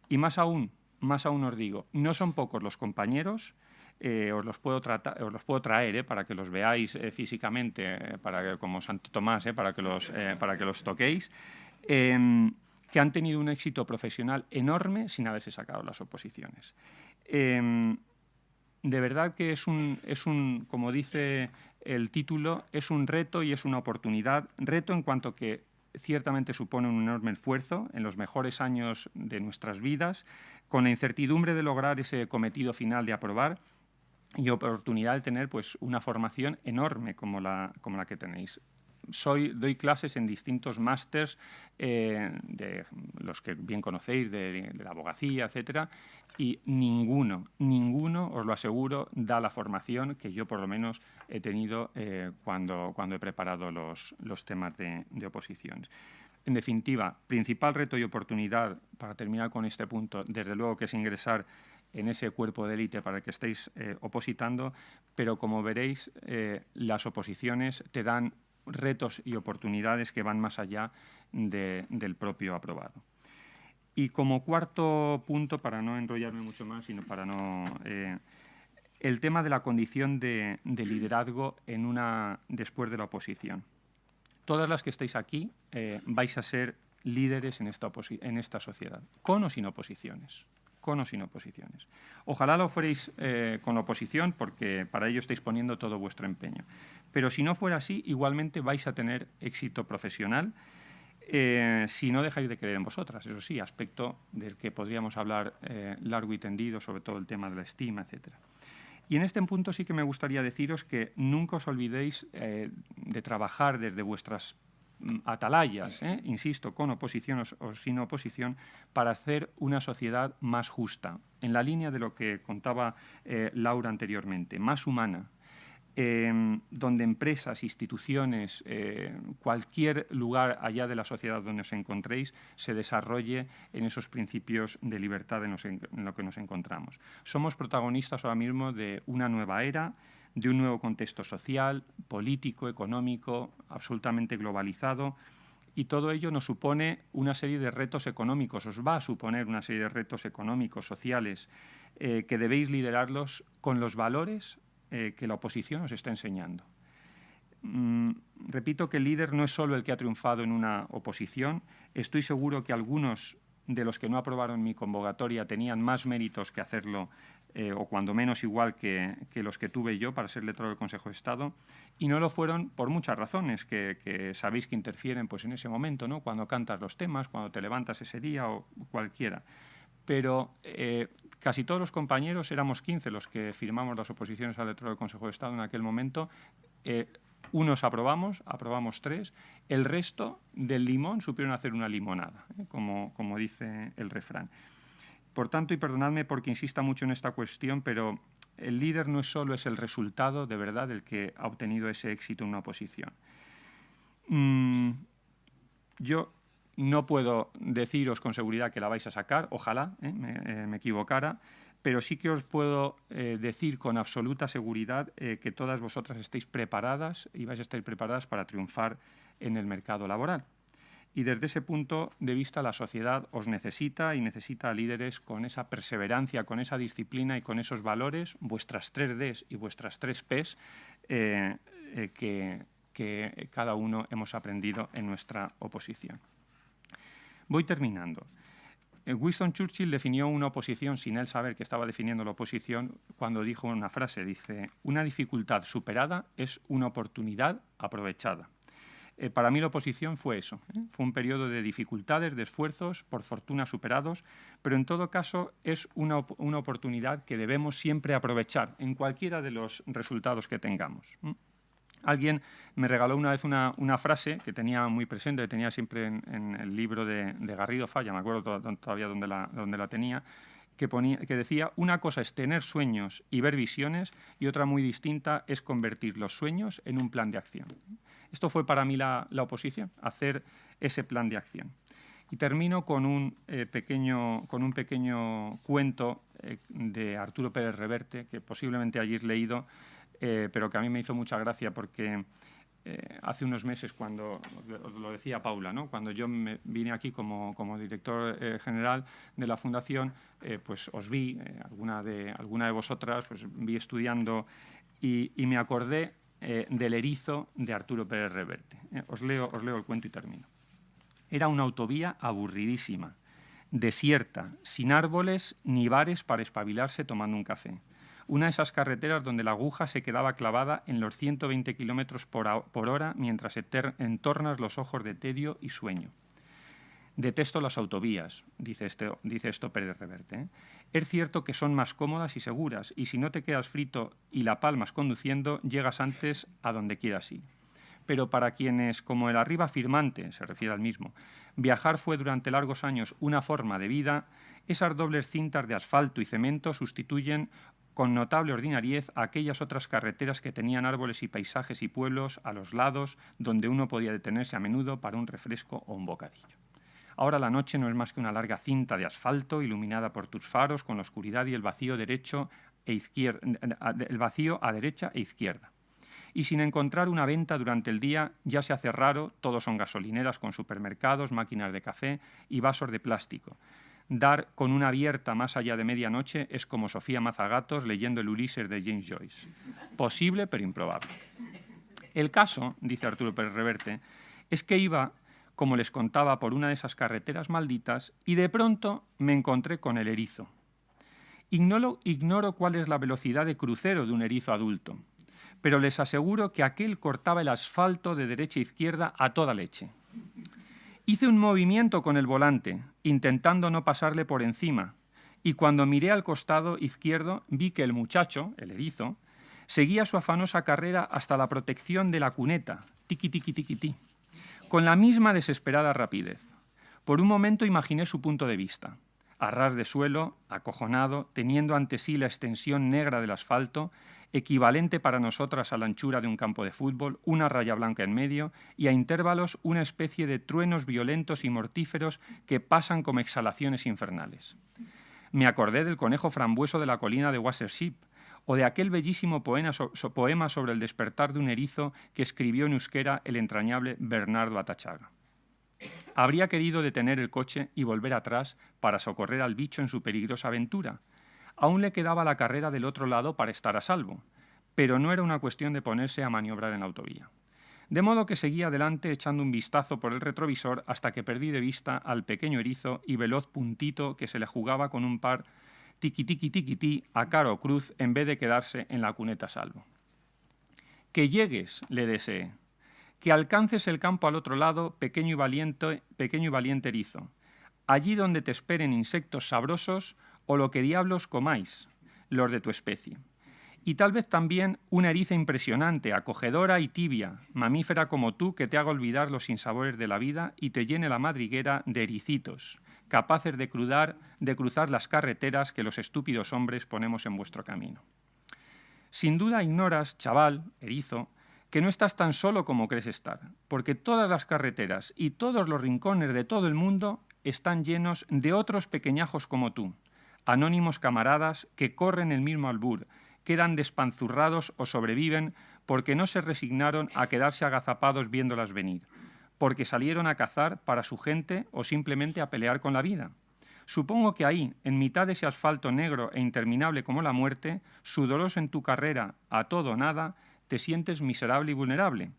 Y más aún os digo, no son pocos los compañeros, os los puedo traer para que los veáis físicamente, como Santo Tomás, para que los toquéis, que han tenido un éxito profesional enorme sin haberse sacado las oposiciones. De verdad que es un, como dice el título, es un reto y es una oportunidad. Reto en cuanto que ciertamente supone un enorme esfuerzo en los mejores años de nuestras vidas, con la incertidumbre de lograr ese cometido final de aprobar y oportunidad de tener pues, una formación enorme como la que tenéis. Doy clases en distintos másters, de los que bien conocéis, de la abogacía, etcétera, y ninguno, os lo aseguro, da la formación que yo por lo menos he tenido cuando he preparado los temas de oposiciones. En definitiva, principal reto y oportunidad, para terminar con este punto, desde luego que es ingresar en ese cuerpo de élite para el que estéis opositando, pero como veréis, las oposiciones te dan retos y oportunidades que van más allá del propio aprobado. Y como cuarto punto, para no enrollarme mucho más, sino para no... el tema de la condición de liderazgo después de la oposición. Todas las que estáis aquí vais a ser líderes en esta sociedad, con o sin oposiciones. Con o sin oposiciones. Ojalá lo fuerais con la oposición, porque para ello estáis poniendo todo vuestro empeño. Pero si no fuera así, igualmente vais a tener éxito profesional si no dejáis de creer en vosotras. Eso sí, aspecto del que podríamos hablar largo y tendido, sobre todo el tema de la estima, etcétera. Y en este punto sí que me gustaría deciros que nunca os olvidéis de trabajar desde vuestras atalayas, insisto, con oposición o sin oposición, para hacer una sociedad más justa, en la línea de lo que contaba Laura anteriormente, más humana, donde empresas, instituciones, cualquier lugar allá de la sociedad donde os encontréis, se desarrolle en esos principios de libertad en lo que nos encontramos. Somos protagonistas ahora mismo de una nueva era, de un nuevo contexto social, político, económico, absolutamente globalizado, y todo ello nos supone una serie de retos económicos, os va a suponer una serie de retos económicos, sociales, que debéis liderarlos con los valores que la oposición os está enseñando. Repito que el líder no es solo el que ha triunfado en una oposición. Estoy seguro que algunos de los que no aprobaron mi convocatoria tenían más méritos que hacerlo, o cuando menos igual que los que tuve yo para ser letrado del Consejo de Estado, y no lo fueron por muchas razones que sabéis que interfieren pues, en ese momento, ¿no? Cuando cantas los temas, cuando te levantas ese día o cualquiera. Pero casi todos los compañeros, éramos 15 los que firmamos las oposiciones al letrado del Consejo de Estado en aquel momento. Unos aprobamos 3, el resto del limón supieron hacer una limonada, como dice el refrán. Por tanto, y perdonadme porque insista mucho en esta cuestión, pero el líder no solo es el resultado de verdad del que ha obtenido ese éxito en una oposición. Yo no puedo deciros con seguridad que la vais a sacar, ojalá me equivocara, pero sí que os puedo decir con absoluta seguridad que todas vosotras estéis preparadas y vais a estar preparadas para triunfar en el mercado laboral. y desde ese punto de vista la sociedad os necesita y necesita a líderes con esa perseverancia, con esa disciplina y con esos valores, vuestras 3 Ds y vuestras 3 Ps, que cada uno hemos aprendido en nuestra oposición. Voy terminando. Winston Churchill definió una oposición sin él saber que estaba definiendo la oposición cuando dijo una frase, dice: una dificultad superada es una oportunidad aprovechada. Para mí la oposición fue eso, fue un periodo de dificultades, de esfuerzos, por fortuna superados, pero en todo caso es una oportunidad que debemos siempre aprovechar en cualquiera de los resultados que tengamos. Alguien me regaló una vez una frase que tenía muy presente, que tenía siempre en el libro de Garrido Falla, me acuerdo todavía dónde la tenía, que decía: una cosa es tener sueños y ver visiones y otra muy distinta es convertir los sueños en un plan de acción. Esto fue para mí la oposición, hacer ese plan de acción. Y termino con un pequeño cuento de Arturo Pérez Reverte, que posiblemente hayáis leído, pero que a mí me hizo mucha gracia porque hace unos meses, cuando lo decía Paula, ¿no? Cuando yo me vine aquí como director general de la Fundación, pues os vi, alguna de vosotras, pues vi estudiando y me acordé del erizo de Arturo Pérez Reverte. Os leo el cuento y termino. Era una autovía aburridísima, desierta, sin árboles ni bares para espabilarse tomando un café. Una de esas carreteras donde la aguja se quedaba clavada en los 120 kilómetros por hora mientras entornas los ojos de tedio y sueño. Detesto las autovías, dice esto Pérez Reverte. Es cierto que son más cómodas y seguras, y si no te quedas frito y la palmas conduciendo, llegas antes a donde quieras ir. Pero para quienes, como el arriba firmante, se refiere al mismo, viajar fue durante largos años una forma de vida, esas dobles cintas de asfalto y cemento sustituyen con notable ordinariez a aquellas otras carreteras que tenían árboles y paisajes y pueblos a los lados, donde uno podía detenerse a menudo para un refresco o un bocadillo. Ahora la noche no es más que una larga cinta de asfalto iluminada por tus faros con la oscuridad y el vacío a derecha e izquierda. Y sin encontrar una venta durante el día ya se hace raro, todos son gasolineras con supermercados, máquinas de café y vasos de plástico. Dar con una abierta más allá de medianoche es como Sofía Mazagatos leyendo el Ulises de James Joyce. Posible, pero improbable. El caso, dice Arturo Pérez Reverte, es que iba, como les contaba, por una de esas carreteras malditas y de pronto me encontré con el erizo. Ignoro cuál es la velocidad de crucero de un erizo adulto, pero les aseguro que aquel cortaba el asfalto de derecha a izquierda a toda leche. Hice un movimiento con el volante, intentando no pasarle por encima, y cuando miré al costado izquierdo vi que el muchacho, el erizo, seguía su afanosa carrera hasta la protección de la cuneta, tiqui, tiqui, tiqui, tiqui, con la misma desesperada rapidez. Por un momento imaginé su punto de vista. A ras de suelo, acojonado, teniendo ante sí la extensión negra del asfalto, equivalente para nosotras a la anchura de un campo de fútbol, una raya blanca en medio y a intervalos una especie de truenos violentos y mortíferos que pasan como exhalaciones infernales. Me acordé del conejo frambueso de la colina de Wassership o de aquel bellísimo poema sobre el despertar de un erizo que escribió en euskera el entrañable Bernardo Atachaga. Habría querido detener el coche y volver atrás para socorrer al bicho en su peligrosa aventura. Aún le quedaba la carrera del otro lado para estar a salvo, pero no era una cuestión de ponerse a maniobrar en la autovía. De modo que seguía adelante echando un vistazo por el retrovisor hasta que perdí de vista al pequeño erizo y veloz puntito que se le jugaba con un par tiqui-tiqui-tiqui-ti a cara o cruz en vez de quedarse en la cuneta a salvo. «Que llegues», le deseé. «Que alcances el campo al otro lado, pequeño y valiente erizo. Allí donde te esperen insectos sabrosos o lo que diablos comáis, los de tu especie. Y tal vez también una eriza impresionante, acogedora y tibia, mamífera como tú que te haga olvidar los sinsabores de la vida y te llene la madriguera de ericitos, capaces de cruzar las carreteras que los estúpidos hombres ponemos en vuestro camino. Sin duda ignoras, chaval, erizo, que no estás tan solo como crees estar, porque todas las carreteras y todos los rincones de todo el mundo están llenos de otros pequeñajos como tú, anónimos camaradas que corren el mismo albur, quedan despanzurrados o sobreviven porque no se resignaron a quedarse agazapados viéndolas venir, porque salieron a cazar para su gente o simplemente a pelear con la vida. Supongo que ahí, en mitad de ese asfalto negro e interminable como la muerte, sudoroso en tu carrera a todo o nada, te sientes miserable y vulnerable.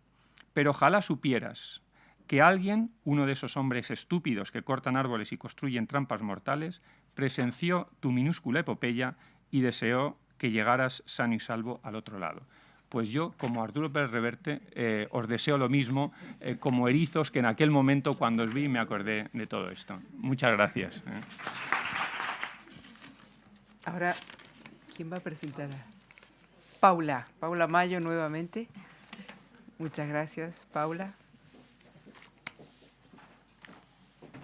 Pero ojalá supieras que alguien, uno de esos hombres estúpidos que cortan árboles y construyen trampas mortales, presenció tu minúscula epopeya y deseó que llegaras sano y salvo al otro lado. Pues yo, como Arturo Pérez Reverte, os deseo lo mismo, como erizos que en aquel momento, cuando os vi, me acordé de todo esto. Muchas gracias. Ahora, ¿quién va a presentar? Paula Mayo nuevamente. Muchas gracias, Paula.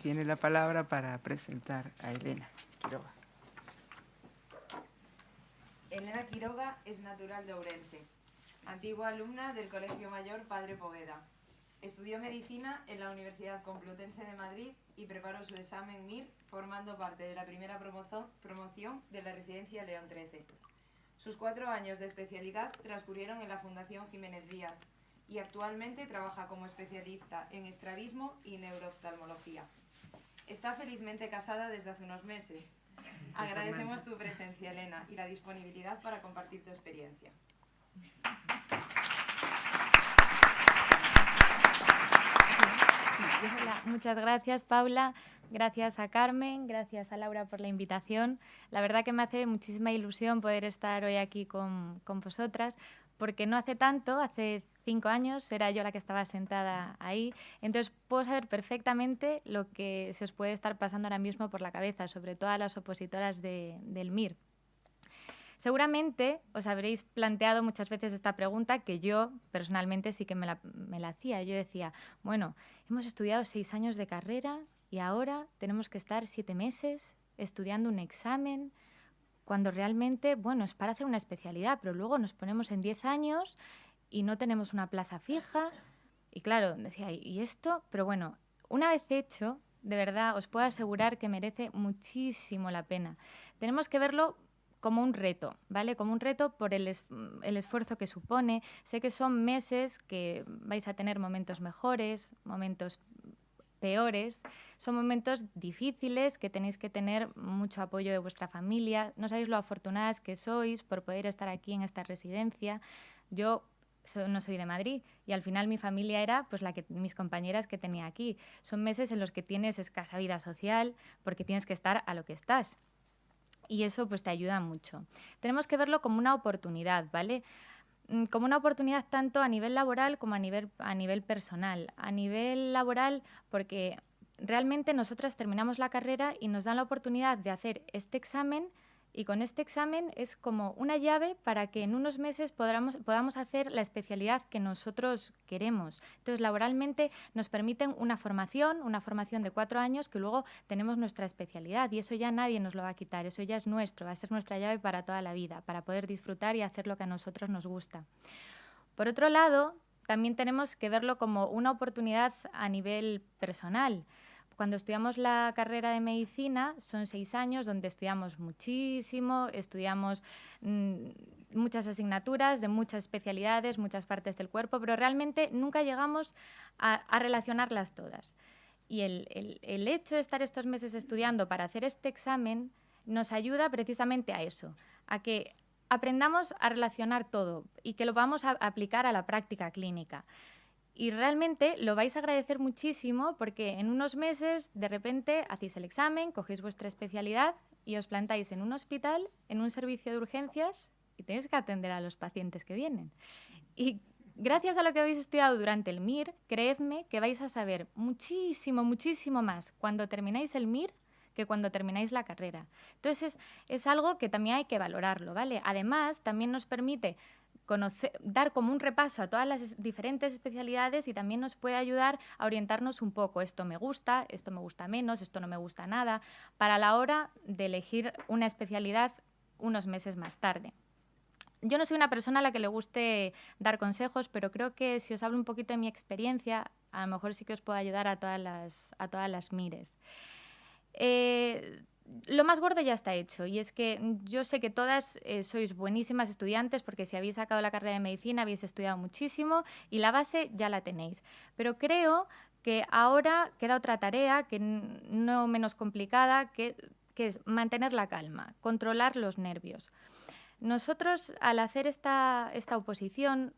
Tiene la palabra para presentar a Elena Quiroga. Elena Quiroga es natural de Ourense, antigua alumna del Colegio Mayor Padre Poveda. Estudió medicina en la Universidad Complutense de Madrid y preparó su examen MIR, formando parte de la primera promoción de la Residencia León XIII. Sus 4 años de especialidad transcurrieron en la Fundación Jiménez Díaz y actualmente trabaja como especialista en estrabismo y neurooftalmología. Está felizmente casada desde hace unos meses. Agradecemos tu presencia, Elena, y la disponibilidad para compartir tu experiencia. Hola, muchas gracias, Paula. Gracias a Carmen, gracias a Laura por la invitación. La verdad que me hace muchísima ilusión poder estar hoy aquí con vosotras, porque no hace tanto, hace 5 años, era yo la que estaba sentada ahí. Entonces puedo saber perfectamente lo que se os puede estar pasando ahora mismo por la cabeza, sobre todo a las opositoras del MIR. Seguramente os habréis planteado muchas veces esta pregunta, que yo personalmente sí que me la hacía. Yo decía, bueno, hemos estudiado 6 años de carrera y ahora tenemos que estar 7 meses estudiando un examen, cuando realmente, bueno, es para hacer una especialidad, pero luego nos ponemos en 10 años y no tenemos una plaza fija. Y claro, decía, ¿y esto? Pero bueno, una vez hecho, de verdad, os puedo asegurar que merece muchísimo la pena. Tenemos que verlo como un reto, ¿vale? Como un reto por el esfuerzo que supone. Sé que son meses que vais a tener momentos mejores, momentos peores, son momentos difíciles que tenéis que tener mucho apoyo de vuestra familia. No sabéis lo afortunadas que sois por poder estar aquí en esta residencia. Yo no soy de Madrid y al final mi familia era pues mis compañeras que tenía aquí. Son meses en los que tienes escasa vida social porque tienes que estar a lo que estás. Y eso pues te ayuda mucho. Tenemos que verlo como una oportunidad, ¿vale? Como una oportunidad tanto a nivel laboral como a nivel personal. A nivel laboral porque realmente nosotras terminamos la carrera y nos dan la oportunidad de hacer este examen, y con este examen es como una llave para que en unos meses podamos hacer la especialidad que nosotros queremos. Entonces, laboralmente nos permiten una formación de 4 años que luego tenemos nuestra especialidad, y eso ya nadie nos lo va a quitar, eso ya es nuestro, va a ser nuestra llave para toda la vida, para poder disfrutar y hacer lo que a nosotros nos gusta. Por otro lado, también tenemos que verlo como una oportunidad a nivel personal. Cuando estudiamos la carrera de medicina son 6 años donde estudiamos muchísimo, estudiamos muchas asignaturas de muchas especialidades, muchas partes del cuerpo, pero realmente nunca llegamos a relacionarlas todas. Y el hecho de estar estos meses estudiando para hacer este examen nos ayuda precisamente a eso, a que aprendamos a relacionar todo y que lo vamos a aplicar a la práctica clínica. Y realmente lo vais a agradecer muchísimo porque en unos meses de repente hacéis el examen, cogéis vuestra especialidad y os plantáis en un hospital, en un servicio de urgencias, y tenéis que atender a los pacientes que vienen. Y gracias a lo que habéis estudiado durante el MIR, creedme que vais a saber muchísimo, muchísimo más cuando termináis el MIR que cuando termináis la carrera. Entonces es algo que también hay que valorarlo, ¿vale? Además, también nos permite dar como un repaso a todas las diferentes especialidades y también nos puede ayudar a orientarnos un poco. Esto me gusta menos, esto no me gusta nada, para la hora de elegir una especialidad unos meses más tarde. Yo no soy una persona a la que le guste dar consejos, pero creo que si os hablo un poquito de mi experiencia, a lo mejor sí que os puedo ayudar a todas las MIRES. lo más gordo ya está hecho, y es que yo sé que todas sois buenísimas estudiantes, porque si habéis sacado la carrera de medicina habéis estudiado muchísimo y la base ya la tenéis. Pero creo que ahora queda otra tarea, que no menos complicada, que es mantener la calma, controlar los nervios. Nosotros, al hacer esta oposición,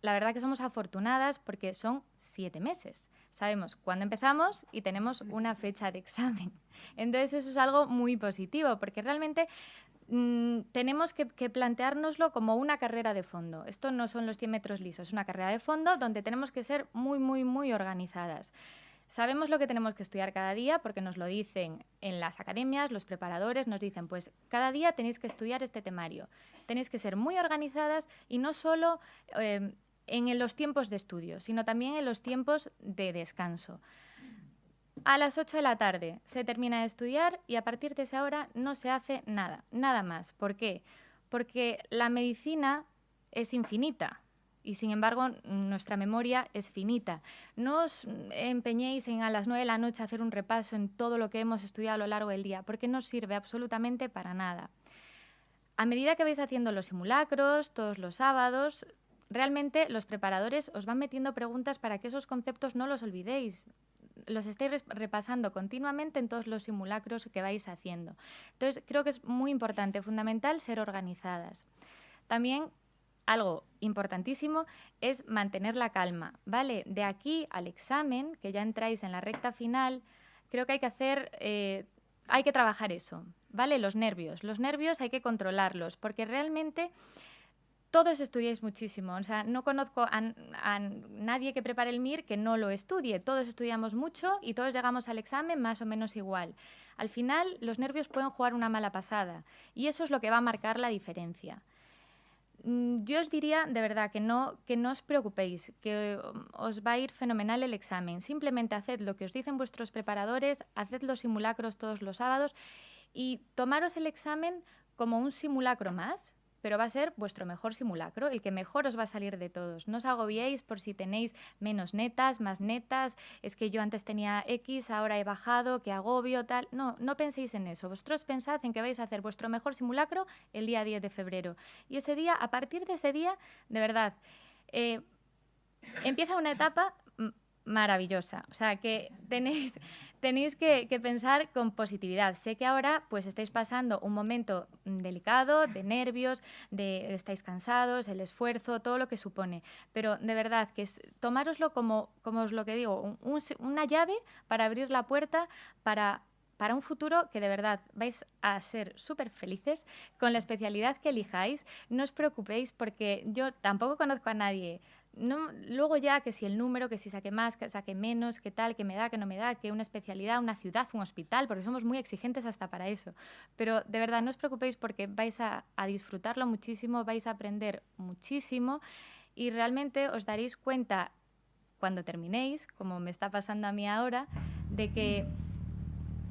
la verdad que somos afortunadas porque son 7 meses. Sabemos cuándo empezamos y tenemos una fecha de examen. Entonces eso es algo muy positivo, porque realmente tenemos que planteárnoslo como una carrera de fondo. Esto no son los 100 metros lisos, es una carrera de fondo donde tenemos que ser muy, muy, muy organizadas. Sabemos lo que tenemos que estudiar cada día porque nos lo dicen en las academias, los preparadores nos dicen, pues cada día tenéis que estudiar este temario. Tenéis que ser muy organizadas y no solo en los tiempos de estudio, sino también en los tiempos de descanso. A las 8 de la tarde se termina de estudiar y a partir de esa hora no se hace nada, nada más. ¿Por qué? Porque la medicina es infinita y, sin embargo, nuestra memoria es finita. No os empeñéis en a las 9 de la noche hacer un repaso en todo lo que hemos estudiado a lo largo del día, porque no sirve absolutamente para nada. A medida que vais haciendo los simulacros, todos los sábados, realmente los preparadores os van metiendo preguntas para que esos conceptos no los olvidéis. Los estáis repasando continuamente en todos los simulacros que vais haciendo. Entonces, creo que es muy importante, fundamental, ser organizadas. También, algo importantísimo es mantener la calma, ¿vale? De aquí al examen, que ya entráis en la recta final, creo que hay que hacer, hay que trabajar eso, ¿vale? Los nervios hay que controlarlos, porque realmente todos estudiáis muchísimo. O sea, no conozco a nadie que prepare el MIR que no lo estudie. Todos estudiamos mucho y todos llegamos al examen más o menos igual. Al final, los nervios pueden jugar una mala pasada y eso es lo que va a marcar la diferencia. Yo os diría, de verdad, que no os preocupéis, que os va a ir fenomenal el examen. Simplemente haced lo que os dicen vuestros preparadores, haced los simulacros todos los sábados y tomaros el examen como un simulacro más, pero va a ser vuestro mejor simulacro, el que mejor os va a salir de todos. No os agobiéis por si tenéis menos netas, más netas, es que yo antes tenía X, ahora he bajado, qué agobio, tal. No, no penséis en eso. Vosotros pensad en que vais a hacer vuestro mejor simulacro el día 10 de febrero. Y ese día, a partir de ese día, de verdad, empieza una etapa maravillosa. O sea, que tenéis que pensar con positividad. Sé que ahora pues estáis pasando un momento delicado, de nervios, estáis cansados, el esfuerzo, todo lo que supone. Pero de verdad, que tomároslo como os lo que digo, una llave para abrir la puerta para un futuro que de verdad vais a ser súper felices con la especialidad que elijáis. No os preocupéis porque yo tampoco conozco a nadie. No, luego ya que si el número, que si saque más, que saque menos, que tal, que me da, que no me da, que una especialidad, una ciudad, un hospital, porque somos muy exigentes hasta para eso. Pero de verdad no os preocupéis porque vais a disfrutarlo muchísimo, vais a aprender muchísimo y realmente os daréis cuenta cuando terminéis, como me está pasando a mí ahora, de que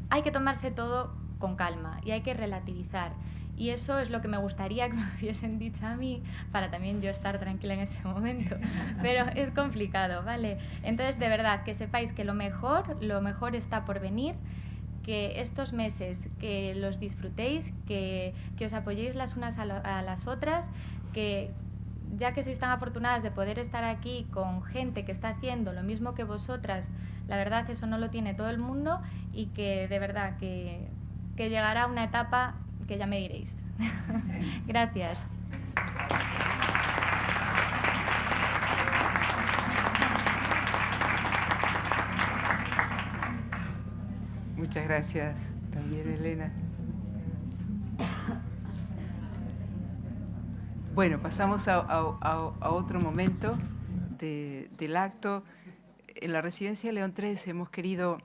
hay que tomarse todo con calma y hay que relativizar. Y eso es lo que me gustaría que me hubiesen dicho a mí para también yo estar tranquila en ese momento. Pero es complicado, ¿vale? Entonces, de verdad, que sepáis que lo mejor está por venir, que estos meses que los disfrutéis, que os apoyéis las unas a las otras, que ya que sois tan afortunadas de poder estar aquí con gente que está haciendo lo mismo que vosotras, la verdad eso no lo tiene todo el mundo y que de verdad que llegará una etapa que ya me diréis. Gracias. Muchas gracias también, Elena. Bueno, pasamos a otro momento del acto. En la Residencia León III hemos querido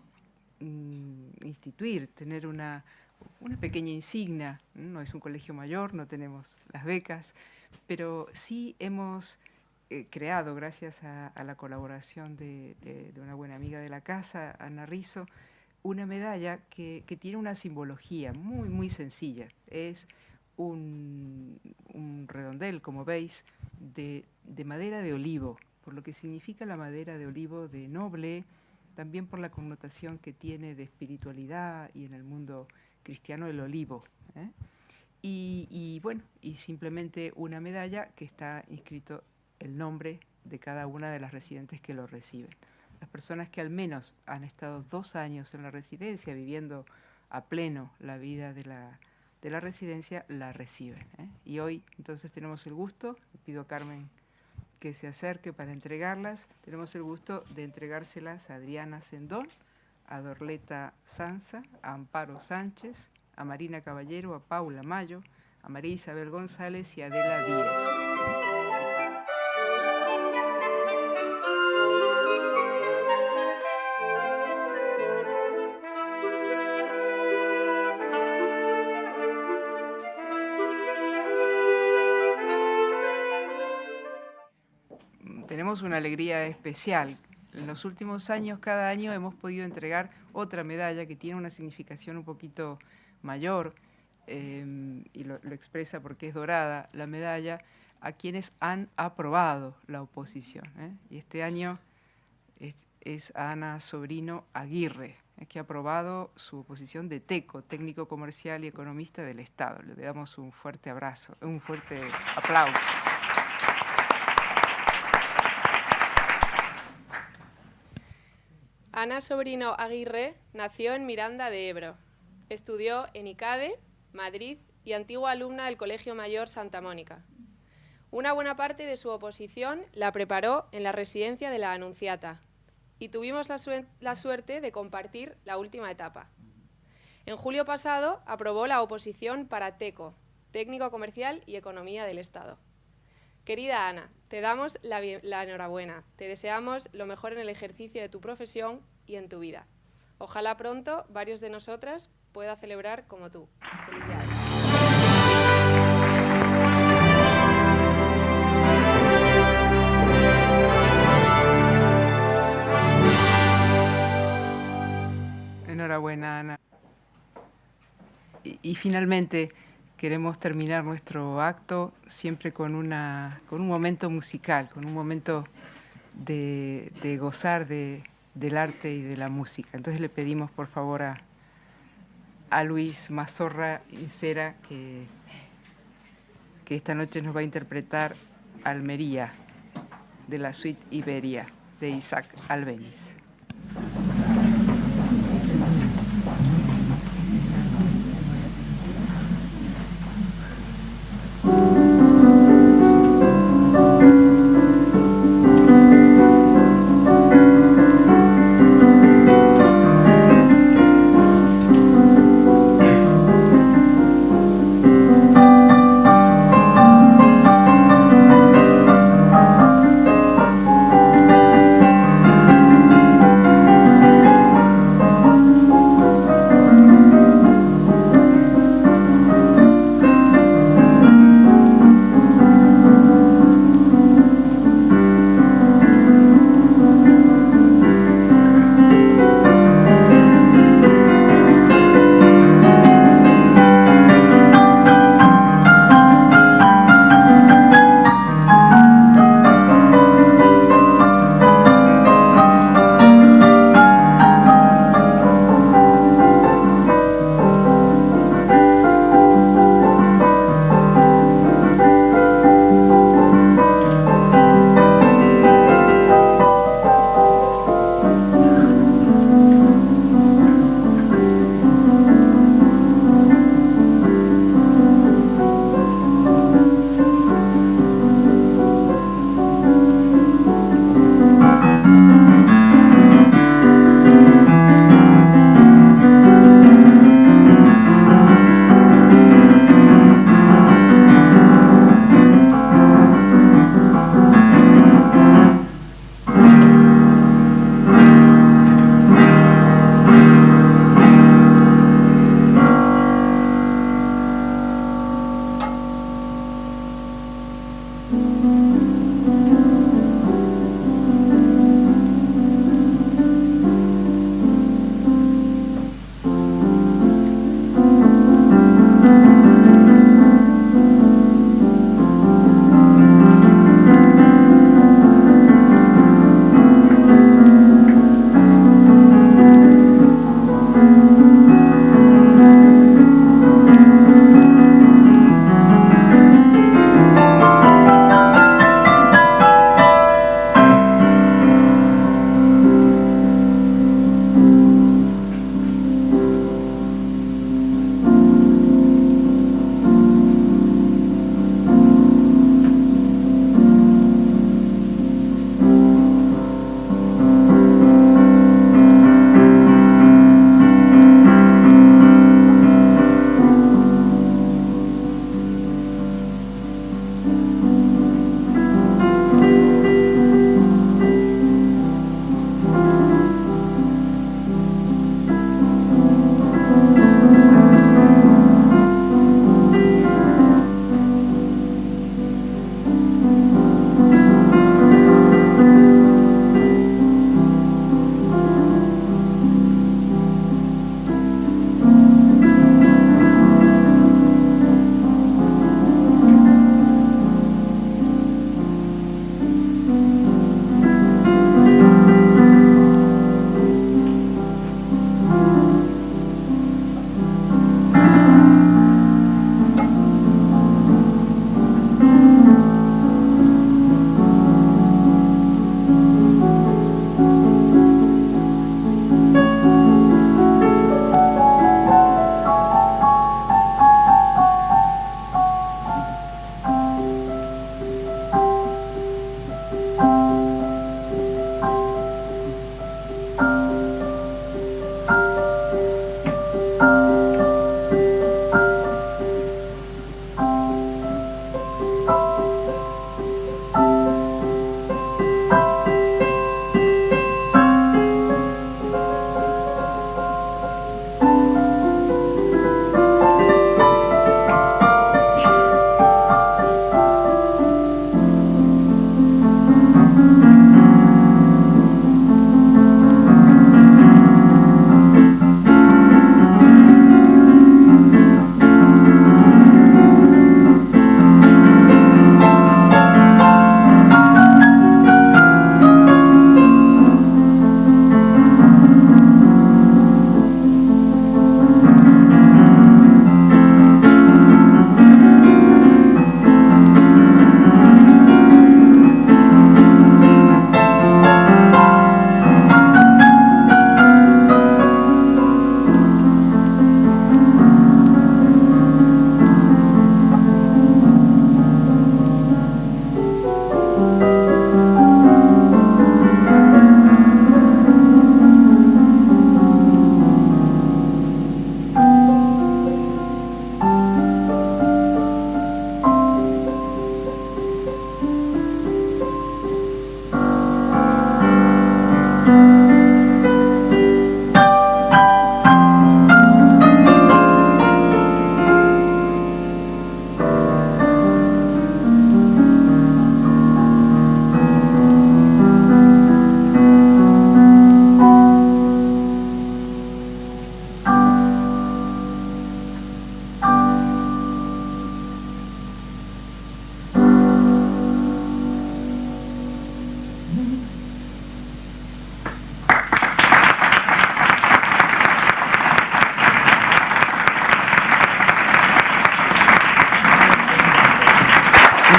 instituir, tener una pequeña insignia. No es un colegio mayor, no tenemos las becas, pero sí hemos creado, gracias a la colaboración de una buena amiga de la casa, Ana Rizzo, una medalla que tiene una simbología muy, muy sencilla. Es un redondel, como veis, de madera de olivo, por lo que significa la madera de olivo de noble, también por la connotación que tiene de espiritualidad y en el mundo Cristiano del Olivo. Y bueno, y simplemente una medalla que está inscrito el nombre de cada una de las residentes que lo reciben. Las personas que al menos han estado 2 años en la residencia, viviendo a pleno la vida de la residencia, la reciben. Y hoy entonces tenemos el gusto, pido a Carmen que se acerque para entregarlas, tenemos el gusto de entregárselas a Adriana Sendón, a Dorleta Sanza, a Amparo Sánchez, a Marina Caballero, a Paula Mayo, a María Isabel González y a Adela Díez. Tenemos una alegría especial. En los últimos años, cada año hemos podido entregar otra medalla que tiene una significación un poquito mayor, y lo expresa porque es dorada la medalla, a quienes han aprobado la oposición. Y este año es Ana Sobrino Aguirre, que ha aprobado su oposición de TECO, técnico comercial y economista del Estado. Le damos un fuerte abrazo, un fuerte aplauso. Ana Sobrino Aguirre nació en Miranda de Ebro. Estudió en ICADE, Madrid, y antigua alumna del Colegio Mayor Santa Mónica. Una buena parte de su oposición la preparó en la residencia de la Anunciata y tuvimos la suerte de compartir la última etapa. En julio pasado aprobó la oposición para TECO, Técnico Comercial y Economía del Estado. Querida Ana, te damos la enhorabuena, te deseamos lo mejor en el ejercicio de tu profesión y en tu vida. Ojalá pronto varios de nosotras pueda celebrar como tú. Felicidades. Enhorabuena, Ana. Y finalmente queremos terminar nuestro acto siempre con un momento musical, con un momento de gozar del arte y de la música. Entonces le pedimos por favor a Luis Mazorra Incera que esta noche nos va a interpretar Almería, de la suite Iberia, de Isaac Albéniz.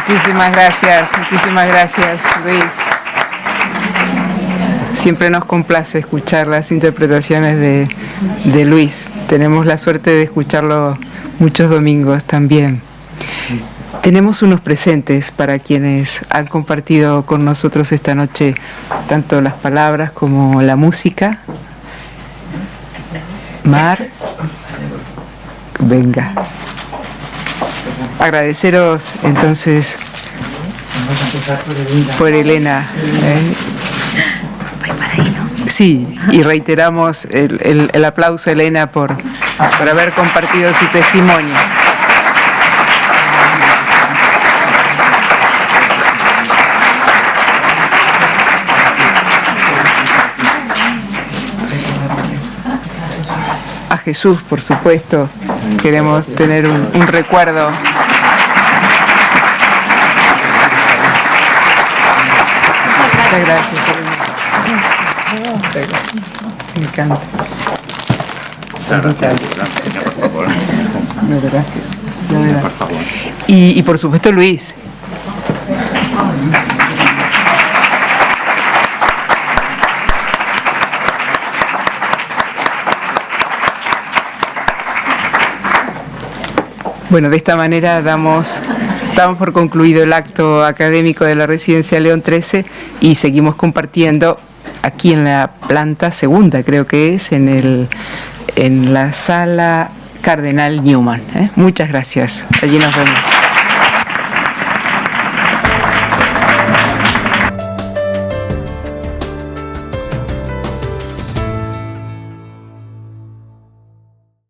Muchísimas gracias, Luis. Siempre nos complace escuchar las interpretaciones de Luis. Tenemos la suerte de escucharlo muchos domingos también. Tenemos unos presentes para quienes han compartido con nosotros esta noche tanto las palabras como la música. Mar, venga. Agradeceros entonces por Elena. Sí, y reiteramos el aplauso a Elena por haber compartido su testimonio. A Jesús, por supuesto, queremos tener un recuerdo. Muchas gracias, Elena. Me encanta. Y por supuesto Luis. Bueno, de esta manera damos por concluido el acto académico de la Residencia León 13 y seguimos compartiendo aquí en la planta segunda, creo que es, en la sala Cardenal Newman. Muchas gracias. Allí nos vemos.